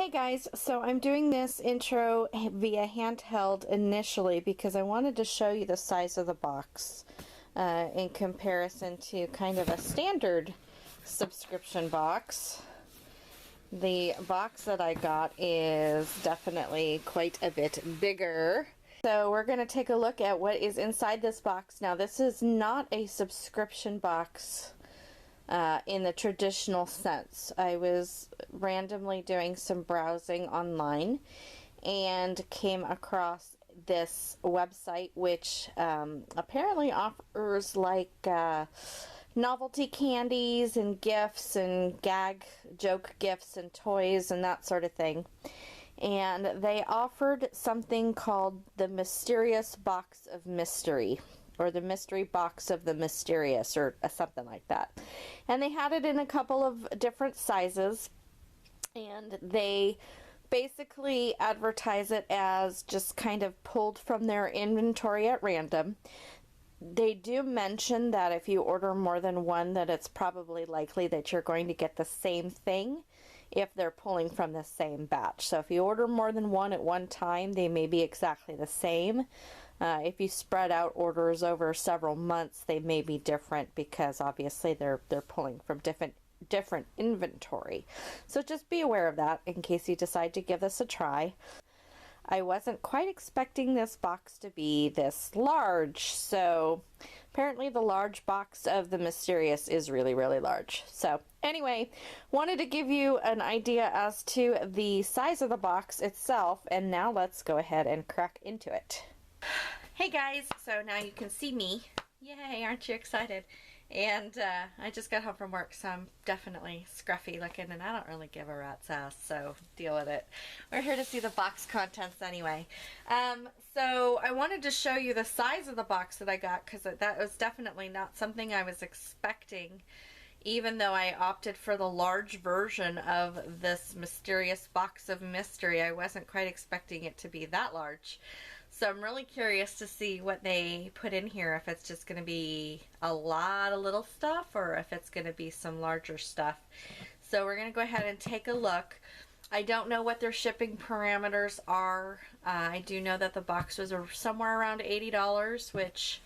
Hey guys, so I'm doing this intro via handheld initially because I wanted to show you the size of the box in comparison to kind of a standard subscription box. The box that I got is definitely quite a bit bigger. So we're going to take a look at what is inside this box. Now this is not a subscription box in the traditional sense. I was randomly doing some browsing online and came across this website which apparently offers like novelty candies and gifts and gag joke gifts and toys and that sort of thing. And they offered something called the Mysterious Box of Mystery, or the Mystery Box of the Mysterious, or something like that. And they had it in a couple of different sizes, and they basically advertise it as just kind of pulled from their inventory at random. They do mention that if you order more than one, that it's probably likely that you're going to get the same thing if they're pulling from the same batch. So if you order more than one at one time, they may be exactly the same. If you spread out orders over several months, they may be different because obviously they're pulling from different inventory. So just be aware of that in case you decide to give this a try. I wasn't quite expecting this box to be this large, so apparently the large box of the Mysterious is really, really large. So anyway, wanted to give you an idea as to the size of the box itself, and now let's go ahead and crack into it. Hey guys, so now you can see me. Yay, aren't you excited? And I just got home from work, so I'm definitely scruffy looking, and I don't really give a rat's ass, so deal with it. We're here to see the box contents anyway. So I wanted to show you the size of the box that I got, because that was definitely not something I was expecting, even though I opted for the large version of this Mysterious Box of Mystery. I wasn't quite expecting it to be that large. So I'm really curious to see what they put in here, if it's just going to be a lot of little stuff or if it's going to be some larger stuff. So we're going to go ahead and take a look. I don't know what their shipping parameters are. I do know that the box was somewhere around $80, which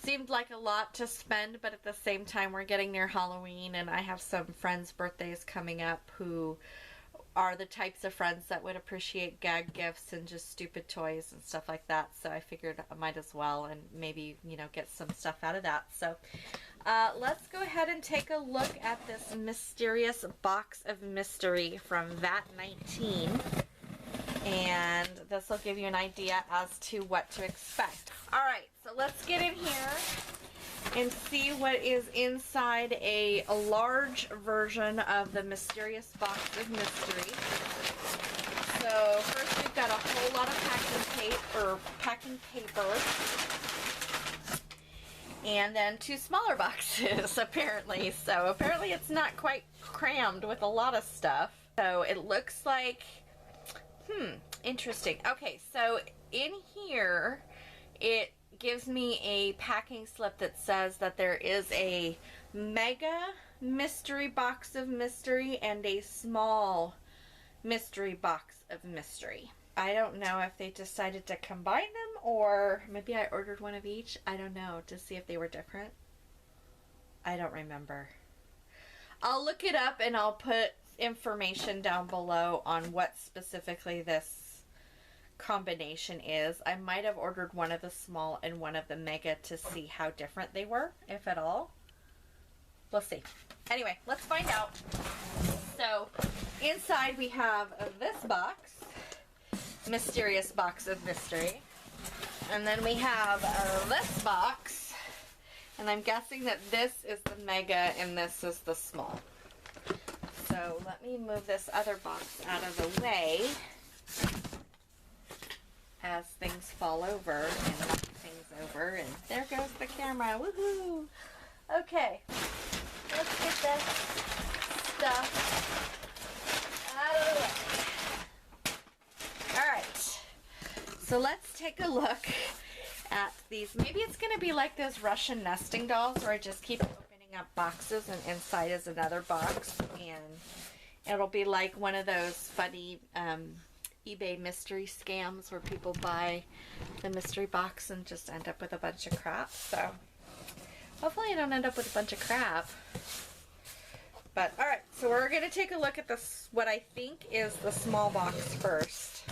seemed like a lot to spend, but at the same time we're getting near Halloween and I have some friends' birthdays coming up who are the types of friends that would appreciate gag gifts and just stupid toys and stuff like that. So I figured I might as well and maybe, you know, get some stuff out of that. So let's go ahead and take a look at this Mysterious Box of Mystery from vat19. And this will give you an idea as to what to expect. Alright, so let's get in here and see what is inside a large version of the Mysterious Box of Mystery. So first we've got a whole lot of packing paper, and then two smaller boxes apparently. So apparently it's not quite crammed with a lot of stuff. So it looks like, interesting. Okay, so in here it gives me a packing slip that says that there is a mega mystery box of mystery and a small mystery box of mystery. I don't know if they decided to combine them or maybe I ordered one of each. I don't know, to see if they were different. I don't remember. I'll look it up and I'll put information down below on what specifically this combination is. I might have ordered one of the small and one of the mega to see how different they were, if at all. We'll see. Anyway, let's find out. So inside we have this box, Mysterious Box of Mystery, and then we have this box, and I'm guessing that this is the mega and this is the small. So let me move this other box out of the way as things fall over and knock things over, and there goes the camera. Woohoo! Okay, let's get this stuff out of the way. Alright, so let's take a look at these. Maybe it's going to be like those Russian nesting dolls where I just keep opening up boxes and inside is another box, and It'll be like one of those funny eBay mystery scams where people buy the mystery box and just end up with a bunch of crap. So hopefully I don't end up with a bunch of crap. But all right, so we're going to take a look at this, what I think is the small box first.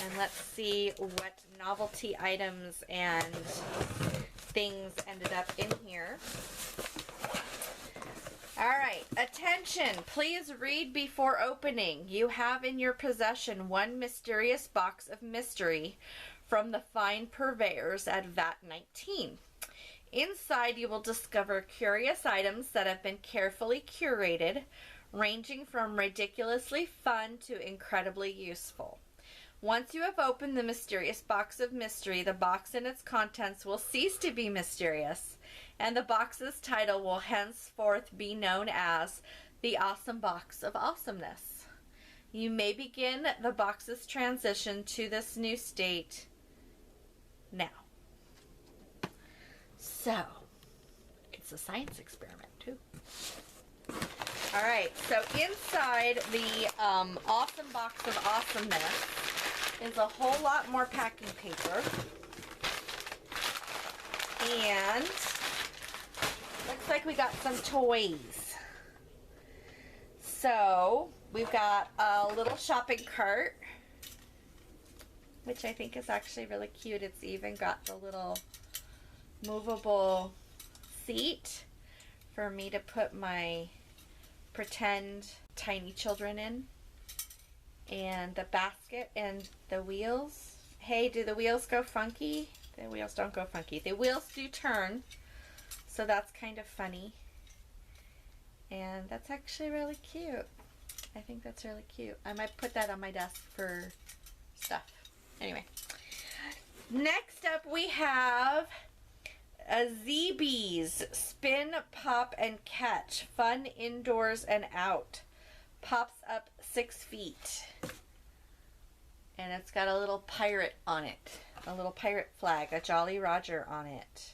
And let's see what novelty items and things ended up in here. All right, attention, please read before opening. You have in your possession one mysterious box of mystery from the fine purveyors at vat19. Inside you will discover curious items that have been carefully curated, ranging from ridiculously fun to incredibly useful. Once you have opened the mysterious box of mystery, the box and its contents will cease to be mysterious, and the box's title will henceforth be known as the Awesome Box of Awesomeness. You may begin the box's transition to this new state now. So, it's a science experiment too. All right, so inside the Awesome Box of Awesomeness is a whole lot more packing paper. And looks like we got some toys. So, we've got a little shopping cart, which I think is actually really cute. It's even got the little movable seat for me to put my pretend tiny children in, and the basket and the wheels. Hey, do the wheels go funky? The wheels don't go funky. The wheels do turn, so that's kind of funny, and that's actually really cute. I think that's really cute. I might put that on my desk for stuff. Anyway, next up we have a ZB's Spin, Pop, and Catch. Fun indoors and out. Pops up 6 feet. And it's got a little pirate on it. A little pirate flag. A Jolly Roger on it.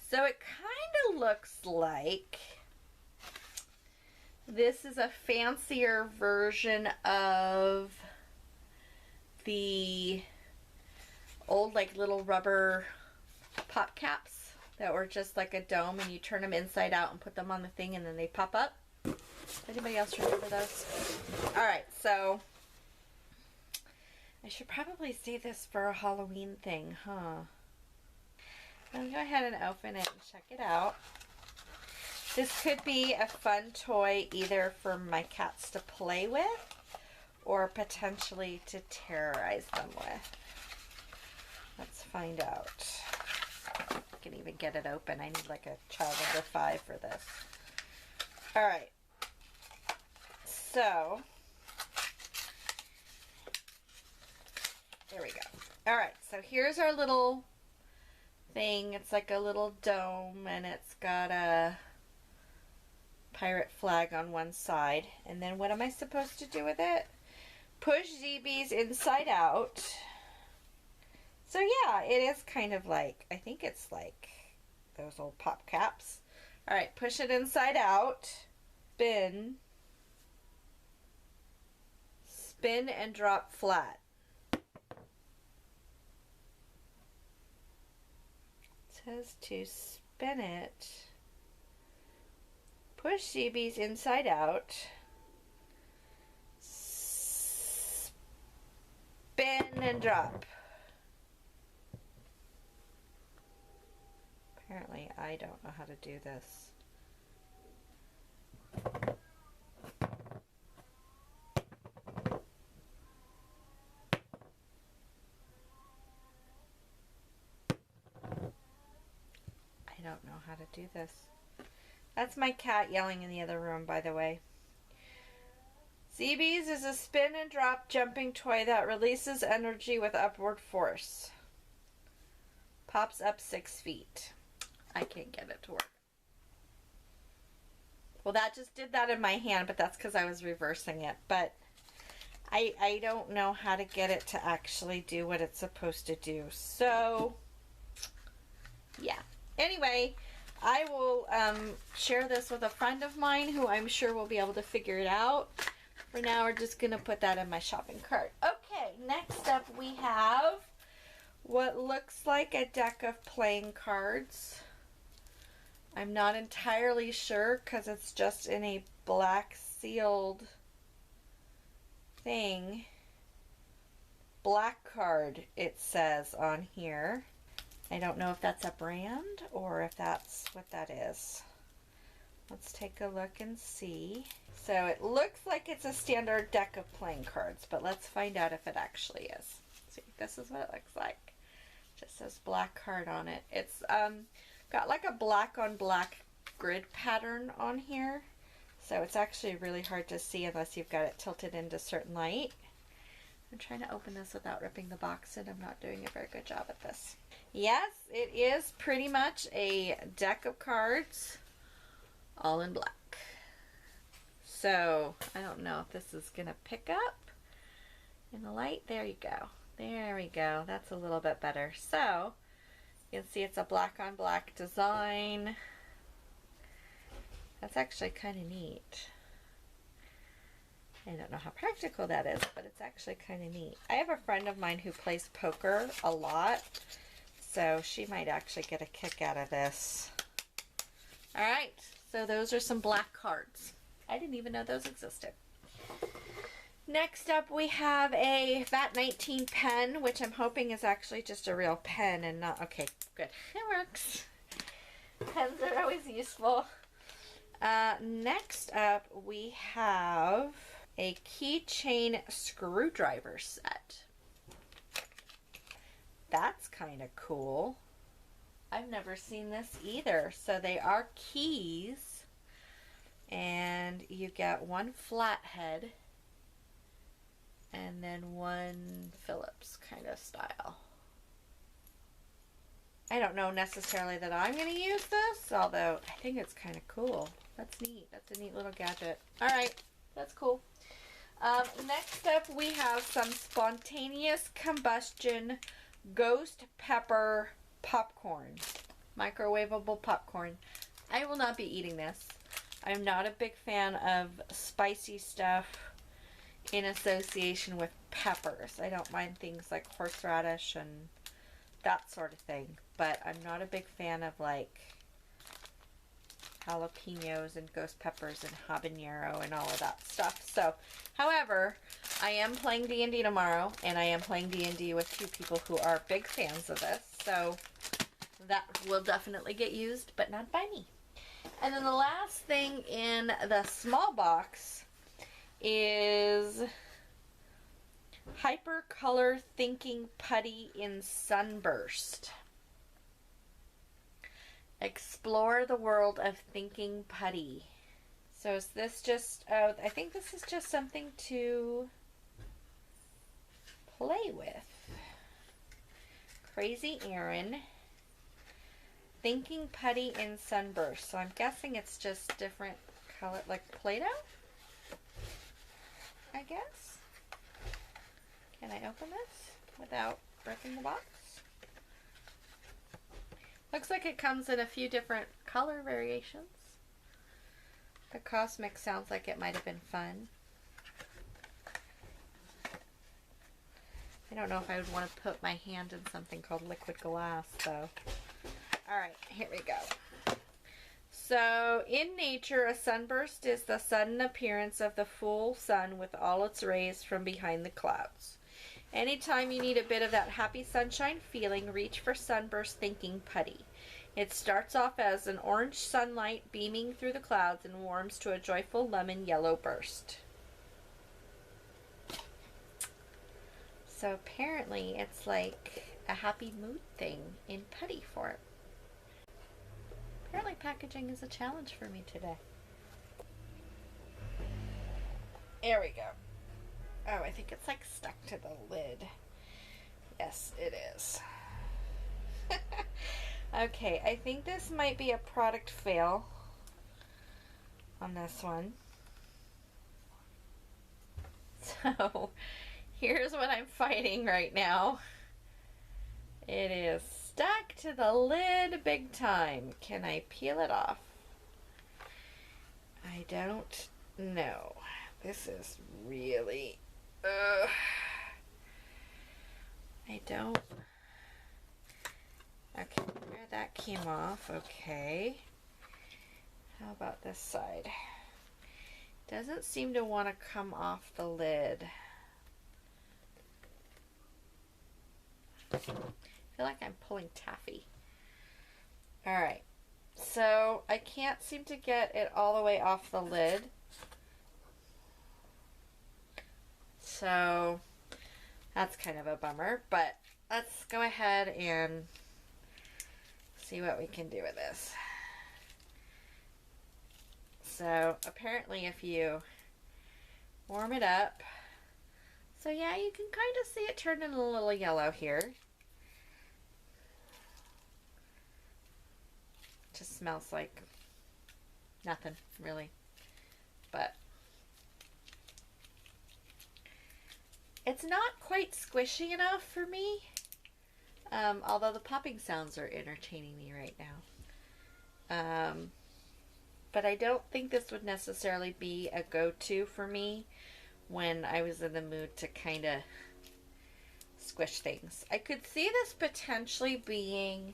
So it kind of looks like this is a fancier version of the old like little rubber pop caps that were just like a dome, and you turn them inside out and put them on the thing and then they pop up. Anybody else remember those? Alright, so I should probably save this for a Halloween thing, huh? I'll go ahead and open it and check it out. This could be a fun toy either for my cats to play with or potentially to terrorize them with. Let's find out. I can even get it open. I need like a child under 5 for this. Alright. So, there we go. Alright, so here's our little thing. It's like a little dome, and it's got a pirate flag on one side. And then what am I supposed to do with it? Push ZBs inside out. So yeah, it is kind of like, I think it's like those old pop caps. Alright, push it inside out. Spin. Spin and drop flat. It says to spin it. Push ZBs inside out. Spin and drop. Apparently, I don't know how to do this. I don't know how to do this. That's my cat yelling in the other room, by the way. ZBs is a spin and drop jumping toy that releases energy with upward force. Pops up 6 feet. I can't get it to work. Well, that just did that in my hand, but that's because I was reversing it. But I don't know how to get it to actually do what it's supposed to do. So, yeah. Anyway, I will share this with a friend of mine who I'm sure will be able to figure it out. For now, we're just going to put that in my shopping cart. Okay, next up we have what looks like a deck of playing cards. I'm not entirely sure because it's just in a black sealed thing. Black card, it says on here. I don't know if that's a brand or if that's what that is. Let's take a look and see. So it looks like it's a standard deck of playing cards, but let's find out if it actually is. See, this is what it looks like. Just says black card on it. It's got like a black on black grid pattern on here. So it's actually really hard to see unless you've got it tilted into certain light. I'm trying to open this without ripping the box and I'm not doing a very good job at this. Yes, it is pretty much a deck of cards all in black. So I don't know if this is going to pick up in the light. There you go. There we go. That's a little bit better. So you can see it's a black on black design. That's actually kind of neat. I don't know how practical that is, but it's actually kind of neat. I have a friend of mine who plays poker a lot, so she might actually get a kick out of this. All right, so those are some black cards. I didn't even know those existed. Next up, we have a vat19 pen, which I'm hoping is actually just a real pen and not... Okay, good. It works. Pens are always useful. Next up, we have a keychain screwdriver set. That's kind of cool. I've never seen this either. So they are keys, and you get one flathead and then one Phillips kind of style. I don't know necessarily that I'm going to use this, although I think it's kind of cool. That's neat. That's a neat little gadget. All right, that's cool. Next up, we have some spontaneous combustion ghost pepper popcorn. Microwavable popcorn. I will not be eating this. I'm not a big fan of spicy stuff in association with peppers. I don't mind things like horseradish and that sort of thing, but I'm not a big fan of like jalapenos and ghost peppers and habanero and all of that stuff. So, however, I am playing D&D tomorrow, and I am playing D&D with two people who are big fans of this, so that will definitely get used, but not by me. And then the last thing in the small box is Hyper Color Thinking Putty in Sunburst. Explore the world of thinking putty. So is this just, I think this is just something to play with. Crazy Erin. Thinking putty in Sunburst. So I'm guessing it's just different color, like Play-Doh? I guess. Can I open this without breaking the box? Looks like it comes in a few different color variations. The Cosmic sounds like it might have been fun. I don't know if I would want to put my hand in something called liquid glass, though. Alright, here we go. So, in nature, a sunburst is the sudden appearance of the full sun with all its rays from behind the clouds. Anytime you need a bit of that happy sunshine feeling, reach for Sunburst Thinking Putty. It starts off as an orange sunlight beaming through the clouds and warms to a joyful lemon yellow burst. So apparently it's like a happy mood thing in putty form. Apparently packaging is a challenge for me today. There we go. Oh, I think it's like stuck to the lid. Yes, it is. Okay, I think this might be a product fail on this one. So, here's what I'm fighting right now. It is stuck to the lid big time. Can I peel it off? I don't know. This is really... I don't... Okay, there, that came off. Okay. How about this side? Doesn't seem to want to come off the lid. I feel like I'm pulling taffy. Alright, so I can't seem to get it all the way off the lid. So that's kind of a bummer, but let's go ahead and see what we can do with this. So apparently if you warm it up, so yeah, you can kind of see it turning a little yellow here. Just smells like nothing really, but it's not quite squishy enough for me, although the popping sounds are entertaining me right now. But I don't think this would necessarily be a go-to for me when I was in the mood to kind of squish things. I could see this potentially being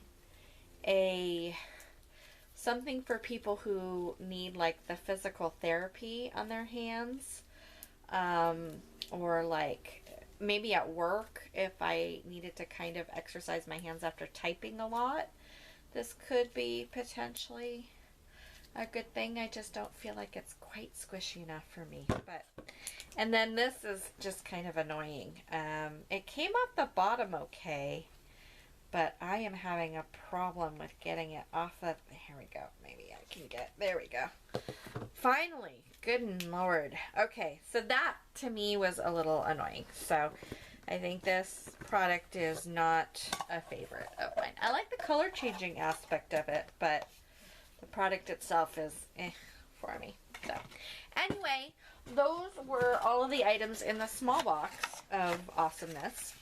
something for people who need like the physical therapy on their hands, or like maybe at work if I needed to kind of exercise my hands after typing a lot. This could be potentially a good thing. I just don't feel like it's quite squishy enough for me. But, and then this is just kind of annoying. It came off the bottom okay, but I am having a problem with getting it off of, here we go, maybe I can get, there we go. Finally, good Lord. Okay, so that to me was a little annoying. So I think this product is not a favorite of mine. I like the color changing aspect of it, but the product itself is for me. So anyway, those were all of the items in the small box of Awesomeness.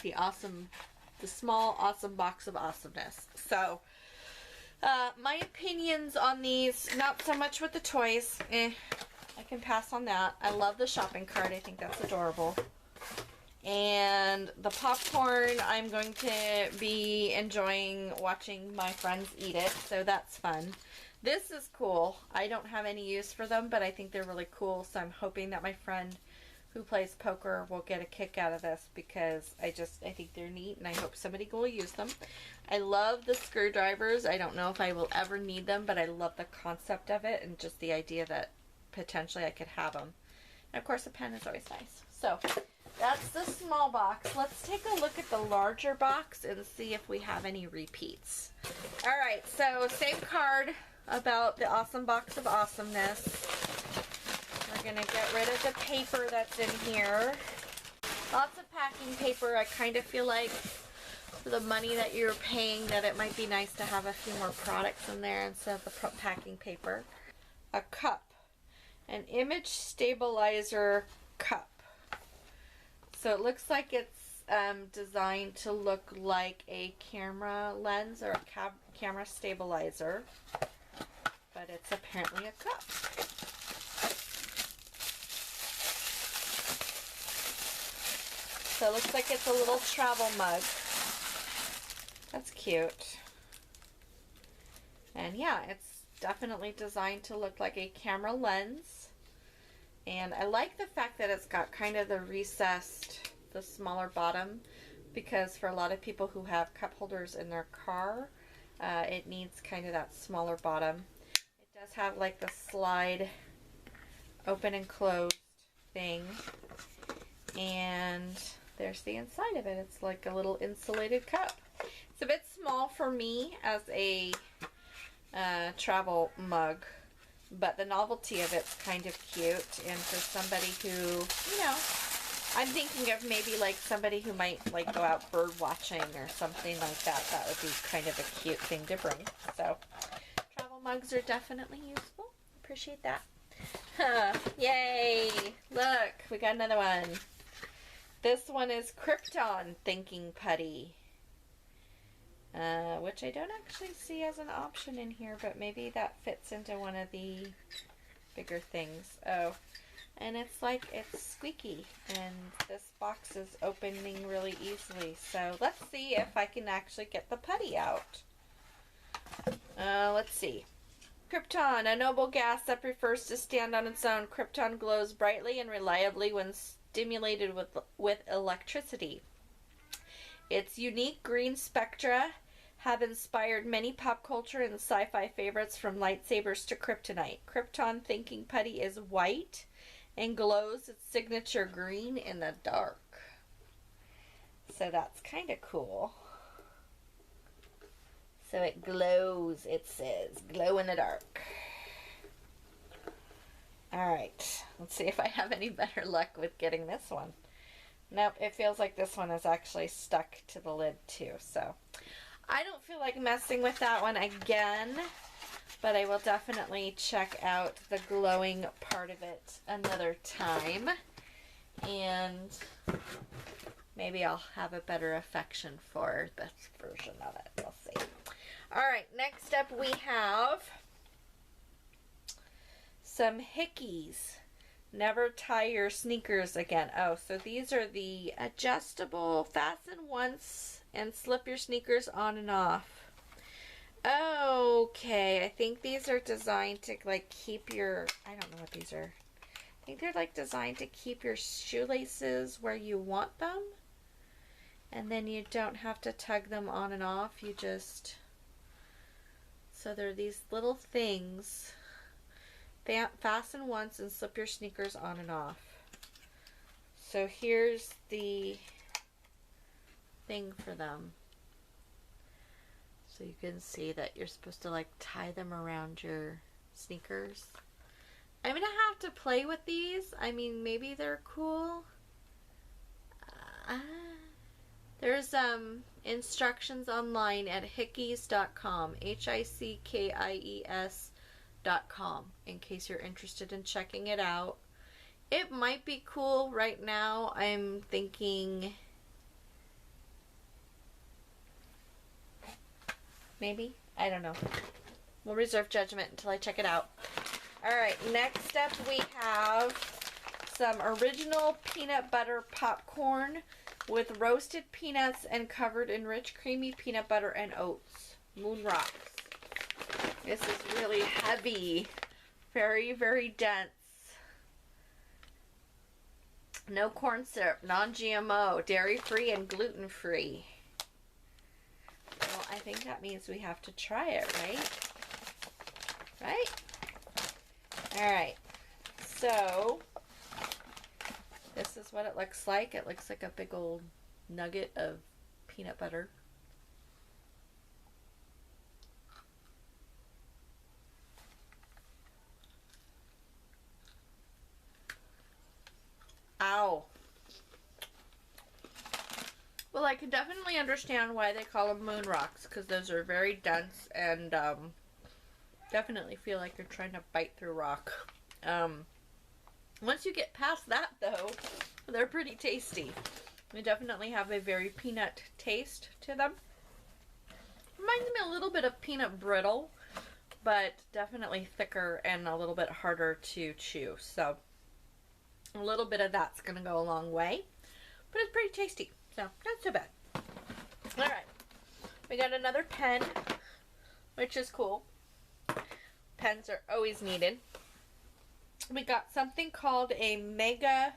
The small awesome box of Awesomeness. So my opinions on these, not so much with the toys. I can pass on that. I love the shopping cart. I think that's adorable. And the popcorn, I'm going to be enjoying watching my friends eat it, so that's fun. This is cool. I don't have any use for them, but I think they're really cool, so I'm hoping that my friend who plays poker will get a kick out of this, because I think they're neat, and I hope somebody will use them. I love the screwdrivers. I don't know if I will ever need them, but I love the concept of it, and just the idea that potentially I could have them. And of course, a pen is always nice. So that's the small box. Let's take a look at the larger box and see if we have any repeats. Alright, so same card about the awesome box of Awesomeness. We're going to get rid of the paper that's in here. Lots of packing paper. I kind of feel like for the money that you're paying that it might be nice to have a few more products in there instead of the packing paper. A cup. An image stabilizer cup. So it looks like it's designed to look like a camera lens or a camera stabilizer, but it's apparently a cup. So it looks like it's a little travel mug. That's cute. And yeah, it's definitely designed to look like a camera lens. And I like the fact that it's got kind of the recessed, the smaller bottom, because for a lot of people who have cup holders in their car, it needs kind of that smaller bottom. It does have like the slide open and closed thing. And there's the inside of it. It's like a little insulated cup. It's a bit small for me as a travel mug, but the novelty of it's kind of cute. And for somebody who, you know, I'm thinking of maybe like somebody who might like go out bird watching or something like that. That would be kind of a cute thing to bring. So travel mugs are definitely useful. Appreciate that. Yay! Look, we got another one. This one is Krypton Thinking Putty. which I don't actually see as an option in here, but maybe that fits into one of the bigger things. Oh, and it's like it's squeaky, and this box is opening really easily. So let's see if I can actually get the putty out. Let's see. Krypton, a noble gas that prefers to stand on its own. Krypton glows brightly and reliably when stimulated with electricity. Its unique green spectra have inspired many pop culture and sci-fi favorites, from lightsabers to kryptonite. Krypton thinking putty is white and glows its signature green in the dark. So that's kind of cool. So it glows, it says, glow in the dark. Alright, let's see if I have any better luck with getting this one. Nope, it feels like this one is actually stuck to the lid too, so I don't feel like messing with that one again, but I will definitely check out the glowing part of it another time, and maybe I'll have a better affection for this version of it. We'll see. Alright, next up we have some Hickeys. Never tie your sneakers again. Oh, so these are the adjustable, fasten once and slip your sneakers on and off. Okay, I think these are designed to like keep your, I don't know what these are. I think they're like designed to keep your shoelaces where you want them. And then you don't have to tug them on and off. You just, so they're these little things. Fasten once and slip your sneakers on and off. So here's the thing for them. So you can see that you're supposed to like tie them around your sneakers. I'm gonna have to play with these. I mean, maybe they're cool. There's instructions online at hickeys.com, HICKIES.com, in case you're interested in checking it out. It might be cool. Right now I'm thinking maybe, I don't know. We'll reserve judgment until I check it out. Alright, next up we have some original peanut butter popcorn with roasted peanuts and covered in rich creamy peanut butter and oats. Moon Rocks. This is really heavy. Very, very dense. No corn syrup, non-GMO, dairy-free and gluten-free. Well, I think that means we have to try it, right? Right? Alright. So, this is what it looks like. It looks like a big old nugget of peanut butter. Ow. Well, I can definitely understand why they call them moon rocks, because those are very dense and definitely feel like you're trying to bite through rock. Once you get past that, though, they're pretty tasty. They definitely have a very peanut taste to them. Reminds me a little bit of peanut brittle, but definitely thicker and a little bit harder to chew. So a little bit of that's going to go a long way, but it's pretty tasty, so not so bad. Alright, we got another pen, which is cool. Pens are always needed. We got something called a Mega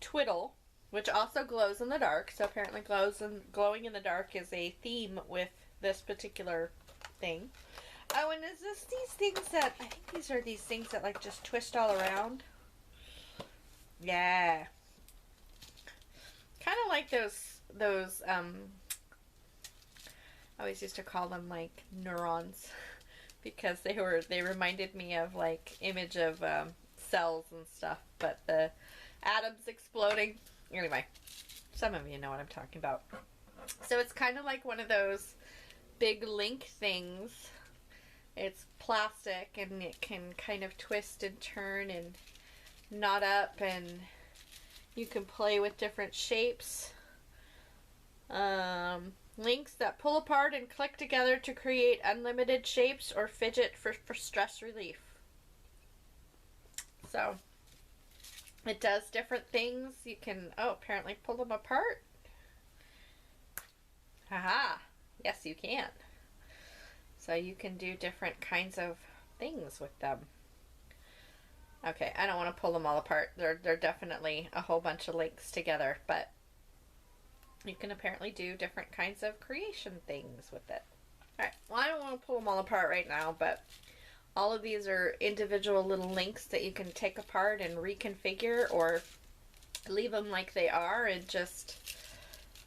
Twiddle, which also glows in the dark. So apparently glowing in the dark is a theme with this particular thing. Oh, and is this these things that, I think these are these things that like just twist all around? Yeah. Kind of like those, I always used to call them like neurons because they reminded me of like image of cells and stuff, but the atoms exploding. Anyway, some of you know what I'm talking about. So it's kind of like one of those big link things. It's plastic and it can kind of twist and turn and knot up, and you can play with different shapes. Links that pull apart and click together to create unlimited shapes or fidget for stress relief. So it does different things. You can, apparently pull them apart. Haha, yes you can. So you can do different kinds of things with them. Okay, I don't want to pull them all apart. They're definitely a whole bunch of links together, but you can apparently do different kinds of creation things with it. Alright, well I don't want to pull them all apart right now, but all of these are individual little links that you can take apart and reconfigure, or leave them like they are and just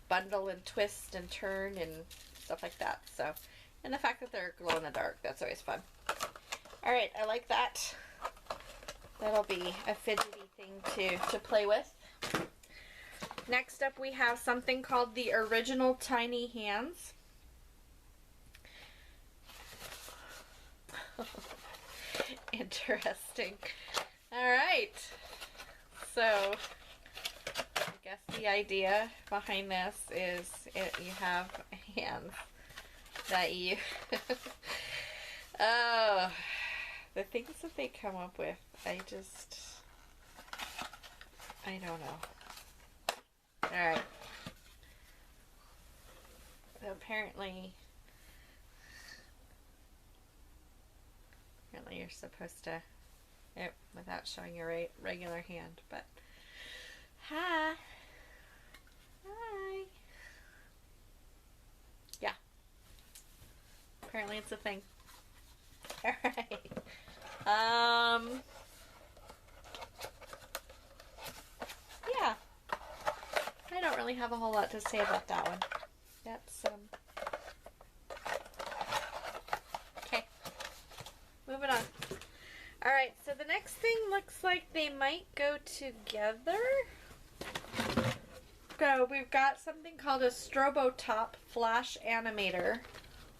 bundle and twist and turn and stuff like that. So, and the fact that they're glow in the dark, that's always fun. Alright, I like that. That'll be a fidgety thing to play with. Next up we have something called the Original Tiny Hands. Interesting. Alright. So, I guess the idea behind this is you have hands that you... Oh, the things that they come up with, I don't know. Alright. Apparently you're supposed to, without showing your regular hand, but hi. Yeah. Apparently it's a thing. Alright. Yeah. I don't really have a whole lot to say about that one. That's, okay. Moving on. Alright, so the next thing looks like they might go together. So we've got something called a Strobo Top Flash Animator.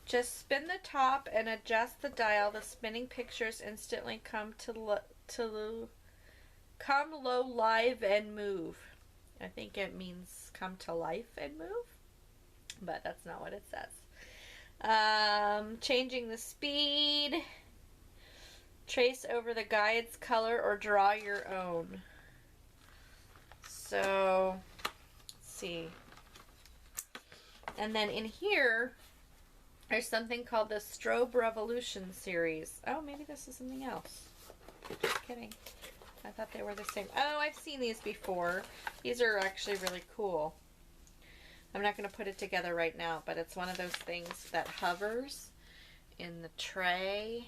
Just spin the top and adjust the dial. The spinning pictures instantly come low, live, and move. I think it means come to life and move, but that's not what it says. Changing the speed. Trace over the guide's color or draw your own. So, let's see. And then in here, there's something called the Strobe Revolution series. Oh, maybe this is something else. Just kidding. I thought they were the same. Oh, I've seen these before. These are actually really cool. I'm not going to put it together right now, but it's one of those things that hovers in the tray.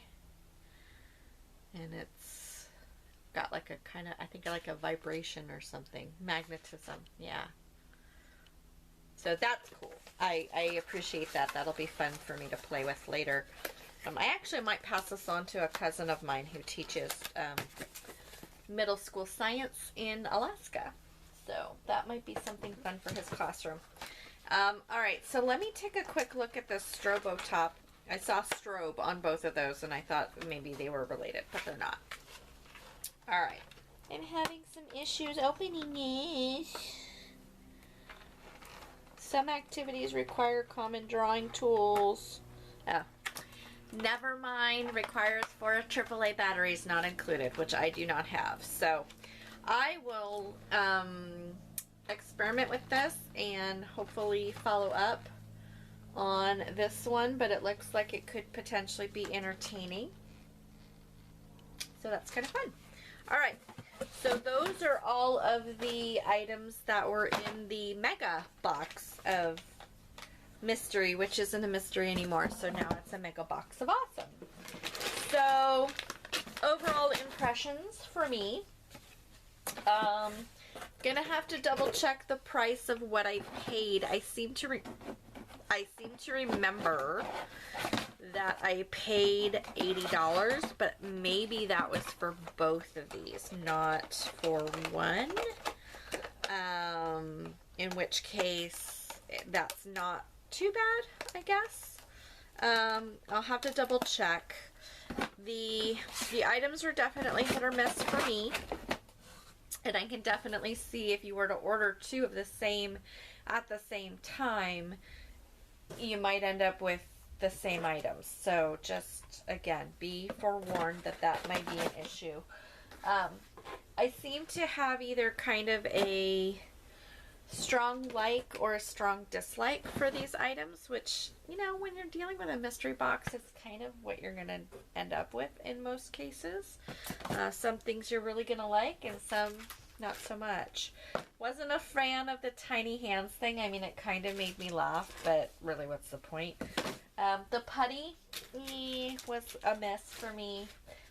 And it's got like a kind of, I think like a vibration or something. Magnetism, yeah. So that's cool. I appreciate that. That'll be fun for me to play with later. I actually might pass this on to a cousin of mine who teaches middle school science in Alaska. So that might be something fun for his classroom. Alright, so let me take a quick look at this Strobo Top. I saw strobe on both of those and I thought maybe they were related, but they're not. Alright. I'm having some issues opening this. Some activities require common drawing tools. Oh. Never mind, requires 4 AAA batteries not included, which I do not have. So I will experiment with this and hopefully follow up on this one, but it looks like it could potentially be entertaining. So that's kind of fun. Alright, so those are all of the items that were in the mega box of mystery, which isn't a mystery anymore, so now it's a mega box of awesome. So overall impressions for me, gonna have to double check the price of what I paid. I seem to remember that I paid $80, but maybe that was for both of these, not for one. In which case, that's not too bad, I guess. I'll have to double check. The items were definitely hit or miss for me. And I can definitely see if you were to order 2 of the same at the same time, you might end up with the same items. So just, again, be forewarned that that might be an issue. Um, I seem to have either kind of a strong like or a strong dislike for these items, which, you know, when you're dealing with a mystery box, it's kind of what you're going to end up with in most cases. Some things you're really going to like and some not so much. Wasn't a fan of the tiny hands thing. I mean, it kind of made me laugh, but really, what's the point? The putty was a miss for me.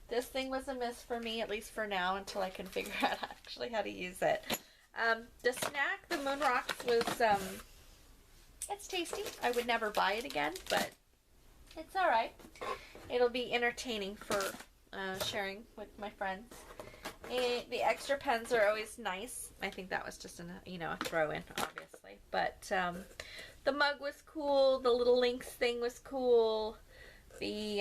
This thing was a miss for me, at least for now, until I can figure out actually how to use it. The snack, the Moon Rocks, was, it's tasty. I would never buy it again, but it's alright. It'll be entertaining for sharing with my friends. And the extra pens are always nice. I think that was just a throw-in, obviously. But the mug was cool. The little Lynx thing was cool. The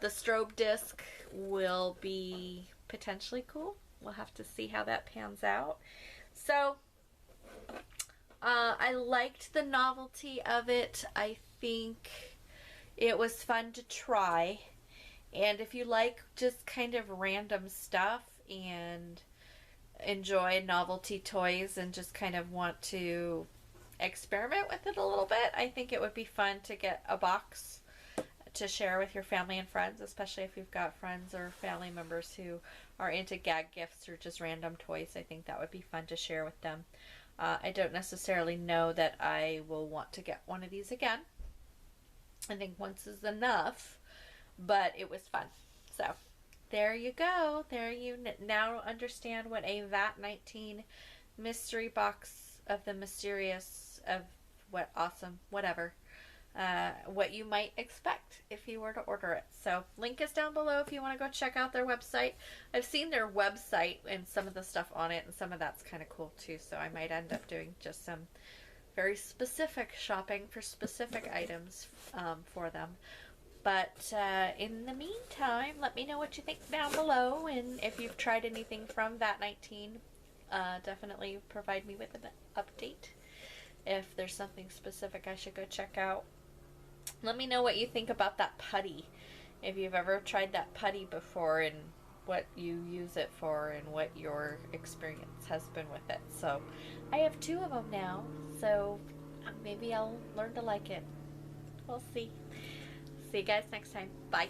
strobe disc will be potentially cool. We'll have to see how that pans out. So I liked the novelty of it. I think it was fun to try. And if you like just kind of random stuff and enjoy novelty toys and just kind of want to experiment with it a little bit, I think it would be fun to get a box to share with your family and friends, especially if you've got friends or family members who are into gag gifts or just random toys. I think that would be fun to share with them. I don't necessarily know that I will want to get one of these again. I think once is enough, but it was fun. So there you go. There you now understand what a vat19 mystery box of the mysterious of what awesome whatever what you might expect if you were to order it. So link is down below if you want to go check out their website. I've seen their website and some of the stuff on it, and some of that's kind of cool too, so I might end up doing just some very specific shopping for specific items for them. But in the meantime, let me know what you think down below, and if you've tried anything from vat19, definitely provide me with an update if there's something specific I should go check out. Let me know what you think about that putty, if you've ever tried that putty before and what you use it for and what your experience has been with it. So I have 2 of them now, so maybe I'll learn to like it. We'll see. See you guys next time. Bye.